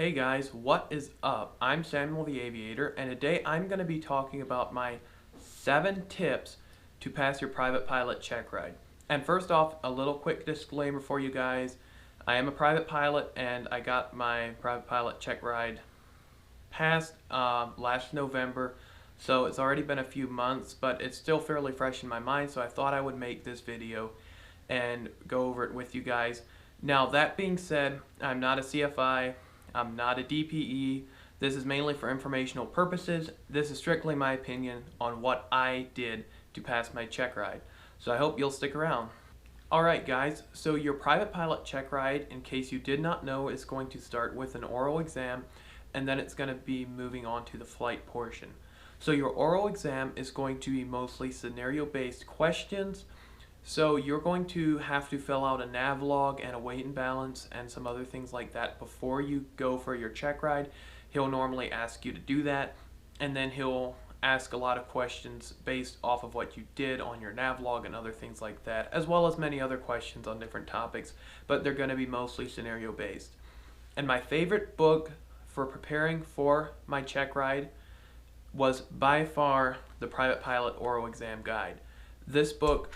Hey guys, what is up? I'm Samuel the Aviator, and today I'm going to be talking about my 7 tips to pass your private pilot check ride. And first off, a little quick disclaimer for you guys. I am a private pilot, and I got my private pilot check ride passed last November, so it's already been a few months, but it's still fairly fresh in my mind, so I thought I would make this video and go over it with you guys. Now, that being said, I'm not a CFI. I'm not a DPE. This is mainly for informational purposes. This is strictly my opinion on what I did to pass my check ride. So I hope you'll stick around. Alright guys, so your private pilot check ride, in case you did not know, is going to start with an oral exam, and then it's going to be moving on to the flight portion. So your oral exam is going to be mostly scenario-based questions. So you're going to have to fill out a nav log and a weight and balance and some other things like that before you go for your check ride. He'll normally ask you to do that, and then he'll ask a lot of questions based off of what you did on your nav log and other things like that, as well as many other questions on different topics, but they're going to be mostly scenario based. And my favorite book for preparing for my check ride was by far the Private Pilot Oral Exam Guide. This book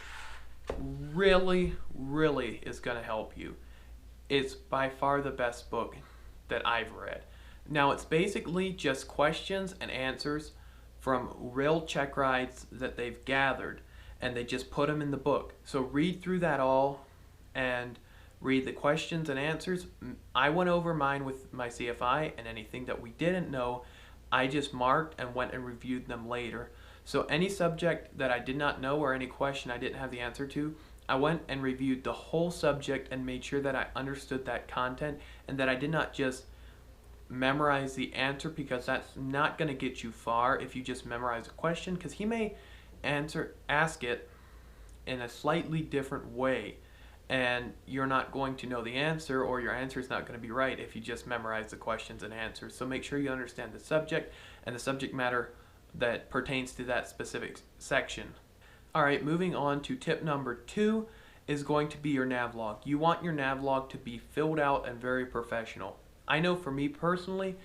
really is going to help you. It's by far the best book that I've read. Now, it's basically just questions and answers from real check rides that they've gathered, and they just put them in the book. So read through that all and read the questions and answers. I went over mine with my CFI, and anything that we didn't know, I just marked and went and reviewed them later. So any subject that I did not know or any question I didn't have the answer to, I went and reviewed the whole subject and made sure that I understood that content and that I did not just memorize the answer, because that's not going to get you far if you just memorize a question, because he may ask it in a slightly different way, and you're not going to know the answer, or your answer is not going to be right if you just memorize the questions and answers. So make sure you understand the subject and the subject matter that pertains to that specific section. Alright, moving on to tip number 2 is going to be your nav log. You want your nav log to be filled out and very professional. I know for me personally,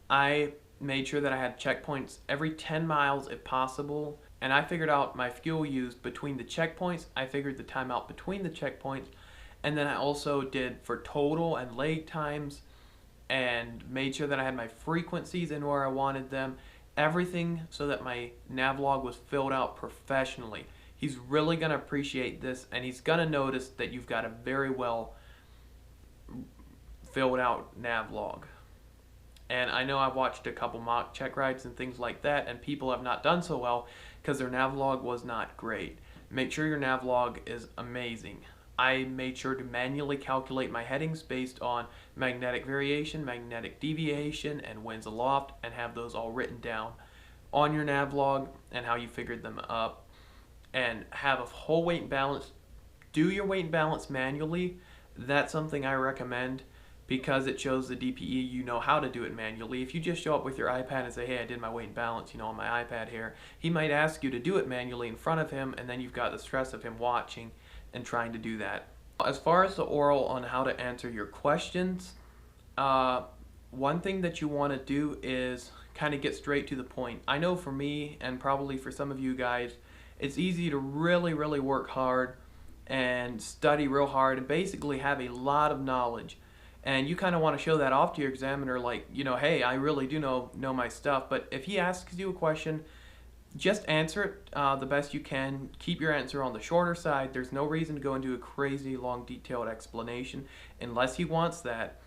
I made sure that I had checkpoints every 10 miles if possible, and I figured out my fuel used between the checkpoints. I figured the time out between the checkpoints, and then I also did for total and leg times, and made sure that I had my frequencies in where I wanted them. Everything so that my nav log was filled out professionally. He's really going to appreciate this, and he's going to notice that you've got a very well filled out nav log. And I know I've watched a couple mock check rides and things like that, and people have not done so well because their nav log was not great. Make sure your nav log is amazing. I made sure to manually calculate my headings based on magnetic variation, magnetic deviation, and winds aloft, and have those all written down on your nav log and how you figured them up. And have a whole weight and balance. Do your weight and balance manually. That's something I recommend, because it shows the DPE you know how to do it manually. If you just show up with your iPad and say, hey, I did my weight and balance, on my iPad here, he might ask you to do it manually in front of him, and then you've got the stress of him watching and trying to do that. As far as the oral on how to answer your questions, one thing that you want to do is kind of get straight to the point. I know for me, and probably for some of you guys, it's easy to really work hard and study real hard and basically have a lot of knowledge. And you kind of want to show that off to your examiner, like, hey, I really do know my stuff. But if he asks you a question, just answer it the best you can. Keep your answer on the shorter side. There's no reason to go into a crazy long detailed explanation unless he wants that.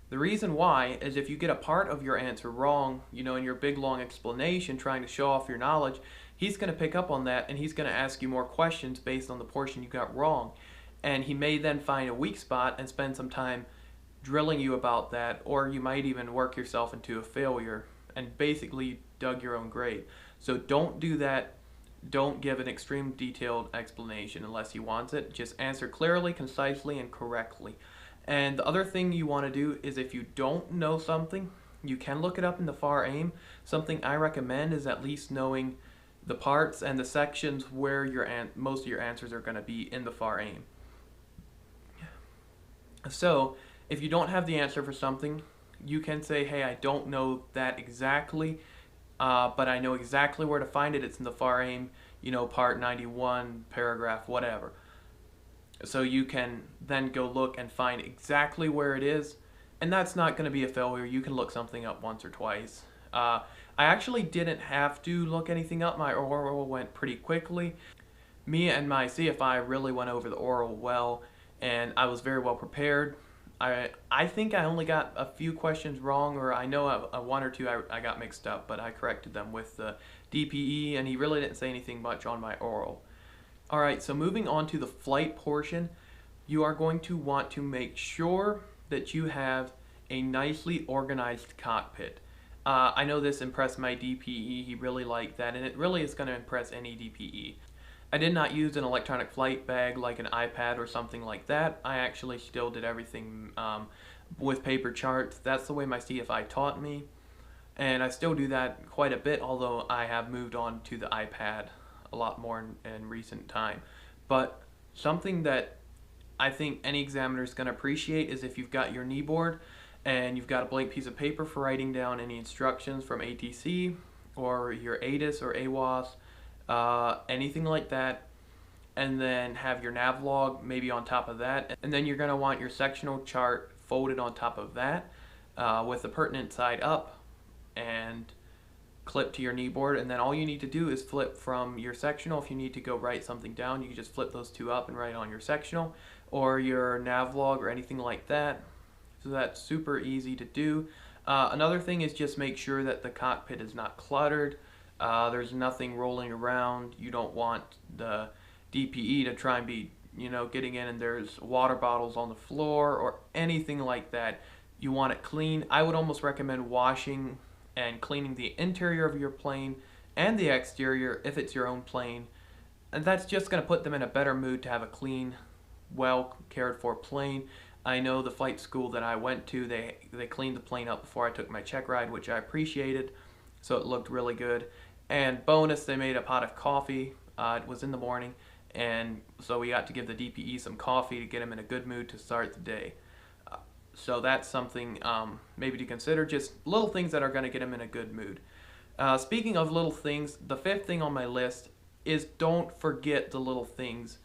The reason why is if you get a part of your answer wrong, in your big long explanation trying to show off your knowledge, he's going to pick up on that, and he's going to ask you more questions based on the portion you got wrong. And he may then find a weak spot and spend some time drilling you about that, or you might even work yourself into a failure and basically dug your own grave. So don't do that. Don't give an extreme detailed explanation unless he wants it. Just answer clearly, concisely, and correctly. And the other thing you want to do is, if you don't know something, you can look it up in the FAR AIM. Something I recommend is at least knowing the parts and the sections where most of your answers are going to be in the FAR AIM. So If you don't have the answer for something, you can say, hey, I don't know that exactly, but I know exactly where to find it. It's in the FAR AIM, part 91, paragraph, whatever. So you can then go look and find exactly where it is, and that's not going to be a failure. You can look something up once or twice. I actually didn't have to look anything up. My oral went pretty quickly. Me and my CFI really went over the oral well, and I was very well prepared. I think I only got a few questions wrong, or I know a one or two I got mixed up, but I corrected them with the DPE, and he really didn't say anything much on my oral. Alright, so moving on to the flight portion, you are going to want to make sure that you have a nicely organized cockpit. I know this impressed my DPE, he really liked that, and it really is going to impress any DPE. I did not use an electronic flight bag like an iPad or something like that. I actually still did everything with paper charts. That's the way my CFI taught me, and I still do that quite a bit, although I have moved on to the iPad a lot more in recent time. But something that I think any examiner is going to appreciate is if you've got your knee board and you've got a blank piece of paper for writing down any instructions from ATC or your ATIS or AWAS, anything like that, and then have your nav log maybe on top of that, and then you're going to want your sectional chart folded on top of that with the pertinent side up and clip to your knee board, and then all you need to do is flip from your sectional. If you need to go write something down, you can just flip those two up and write on your sectional or your nav log or anything like that. So that's super easy to do. Another thing is just make sure that the cockpit is not cluttered. There's nothing rolling around. You don't want the DPE to try and be, getting in and there's water bottles on the floor or anything like that. You want it clean. I would almost recommend washing and cleaning the interior of your plane and the exterior if it's your own plane. And that's just going to put them in a better mood to have a clean, well cared for plane. I know the flight school that I went to, they cleaned the plane up before I took my check ride, which I appreciated. So it looked really good. And bonus, they made a pot of coffee. It was in the morning, and so we got to give the DPE some coffee to get him in a good mood to start the day. So that's something maybe to consider, just little things that are going to get him in a good mood. Speaking of little things, the fifth thing on my list is don't forget the little things.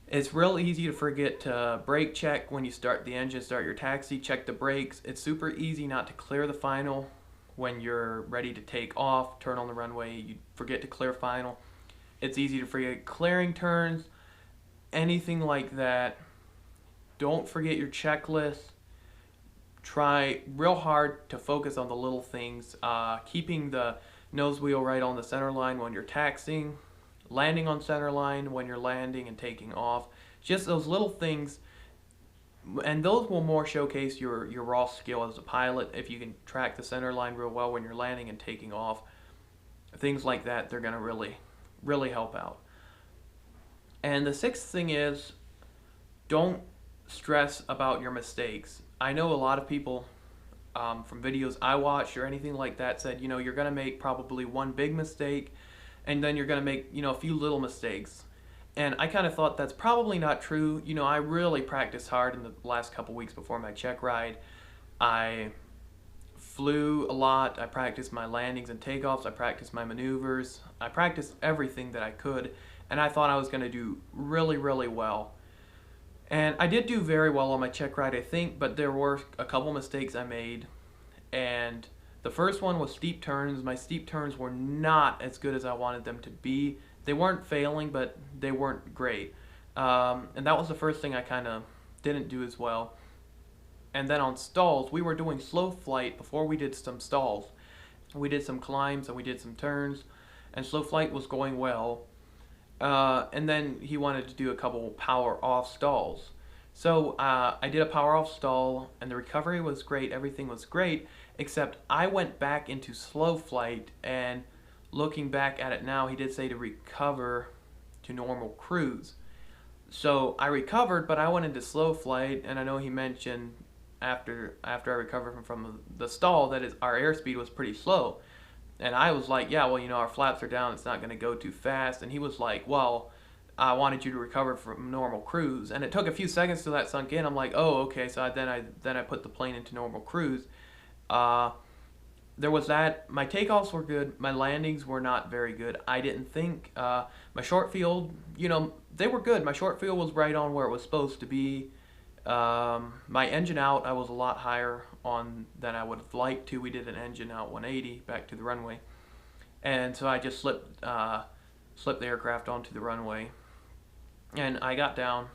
It's real easy to forget to brake check when you start the engine, start your taxi, check the brakes. It's super easy not to clear the final when you're ready to take off, turn on the runway, you forget to clear final. It's easy to forget clearing turns, anything like that. Don't forget your checklist. Try real hard to focus on the little things, keeping the nose wheel right on the center line when you're taxiing, landing on center line when you're landing and taking off. Just those little things, and those will more showcase your raw skill as a pilot. If you can track the center line real well when you're landing and taking off, things like that, they're going to really help out. And the sixth thing is, don't stress about your mistakes. I know a lot of people from videos I watched or anything like that said, you're going to make probably one big mistake and then you're going to make, a few little mistakes. And I kind of thought that's probably not true. I really practiced hard in the last couple weeks before my check ride. I flew a lot. I practiced my landings and takeoffs. I practiced my maneuvers. I practiced everything that I could. And I thought I was going to do really, really well. And I did do very well on my check ride, I think, but there were a couple mistakes I made. And the first one was steep turns. My steep turns were not as good as I wanted them to be. They weren't failing, but they weren't great. And that was the first thing I kind of didn't do as well. And then on stalls, we were doing slow flight before we did some stalls. We did some climbs and we did some turns, and slow flight was going well. And then he wanted to do a couple power off stalls. So I did a power off stall, and the recovery was great, everything was great, except I went back into slow flight, and looking back at it now, he did say to recover to normal cruise. So I recovered, but I went into slow flight, and I know he mentioned after I recovered from the stall that our airspeed was pretty slow. And I was like, yeah, well, our flaps are down, it's not going to go too fast. And he was like, well, I wanted you to recover from normal cruise. And it took a few seconds till that sunk in. I'm like, oh, okay. So then I put the plane into normal cruise. Uh, there was that. My takeoffs were good. My landings were not very good. I didn't think. My short field, they were good. My short field was right on where it was supposed to be. My engine out, I was a lot higher on than I would have liked to. We did an engine out 180 back to the runway, and so I just slipped the aircraft onto the runway, and I got down,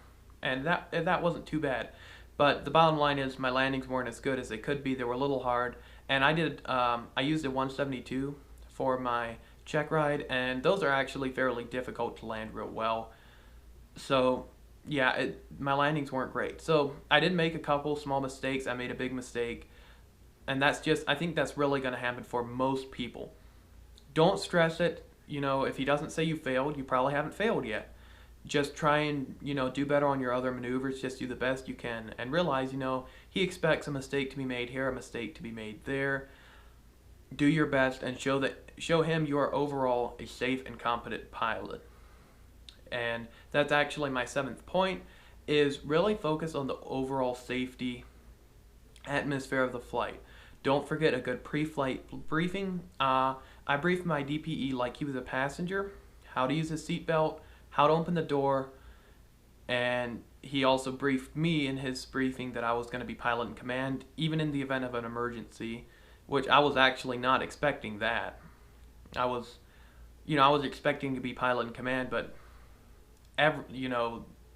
and that wasn't too bad. But the bottom line is my landings weren't as good as they could be. They were a little hard, and I used a 172 for my Checkride, and those are actually fairly difficult to land real well. So yeah, my landings weren't great. So I did make a couple small mistakes. I made a big mistake, and I think that's really going to happen for most people. Don't stress it. If he doesn't say you failed, you probably haven't failed yet. Just try and, do better on your other maneuvers. Just do the best you can and realize, he expects a mistake to be made here, a mistake to be made there. Do your best and show him you are overall a safe and competent pilot. And that's actually my 7th point, is really focus on the overall safety atmosphere of the flight. Don't forget a good pre-flight briefing. I briefed my DPE like he was a passenger, how to use his seatbelt, how to open the door, and he also briefed me in his briefing that I was going to be pilot in command, even in the event of an emergency, which I was actually not expecting that. I was expecting to be pilot in command, but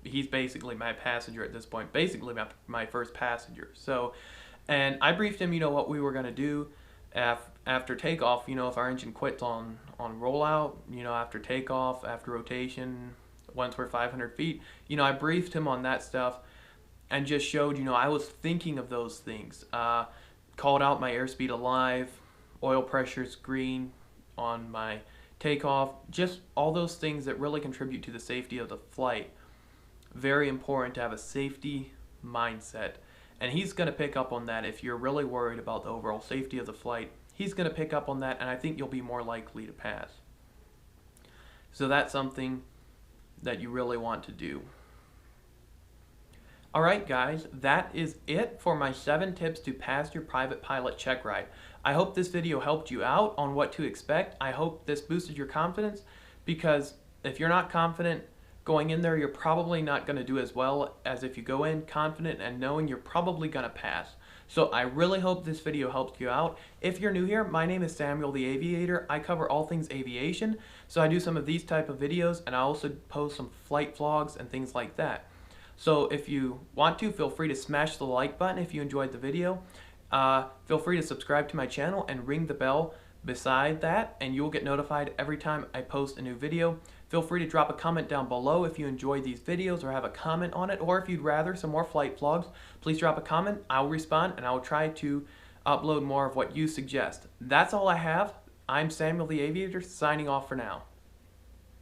he's basically my passenger at this point, basically my first passenger. So, and I briefed him, what we were going to do after takeoff, if our engine quits on rollout, after takeoff, after rotation, once we're 500 feet, I briefed him on that stuff and just showed, I was thinking of those things. Called out my airspeed alive, oil pressure's green on my takeoff, just all those things that really contribute to the safety of the flight. Very important to have a safety mindset. And he's going to pick up on that. If you're really worried about the overall safety of the flight, he's going to pick up on that, and I think you'll be more likely to pass. So that's something that you really want to do. Alright guys, that is it for my 7 tips to pass your private pilot Checkride. I hope this video helped you out on what to expect. I hope this boosted your confidence, because if you're not confident going in there, you're probably not going to do as well as if you go in confident and knowing you're probably going to pass. So I really hope this video helped you out. If you're new here, my name is Samuel the Aviator. I cover all things aviation, so I do some of these type of videos, and I also post some flight vlogs and things like that. So if you want to, feel free to smash the like button if you enjoyed the video. Feel free to subscribe to my channel and ring the bell beside that, and you'll get notified every time I post a new video. Feel free to drop a comment down below if you enjoy these videos or have a comment on it, or if you'd rather some more flight vlogs, please drop a comment. I'll respond, and I'll try to upload more of what you suggest. That's all I have. I'm Samuel the Aviator, signing off for now.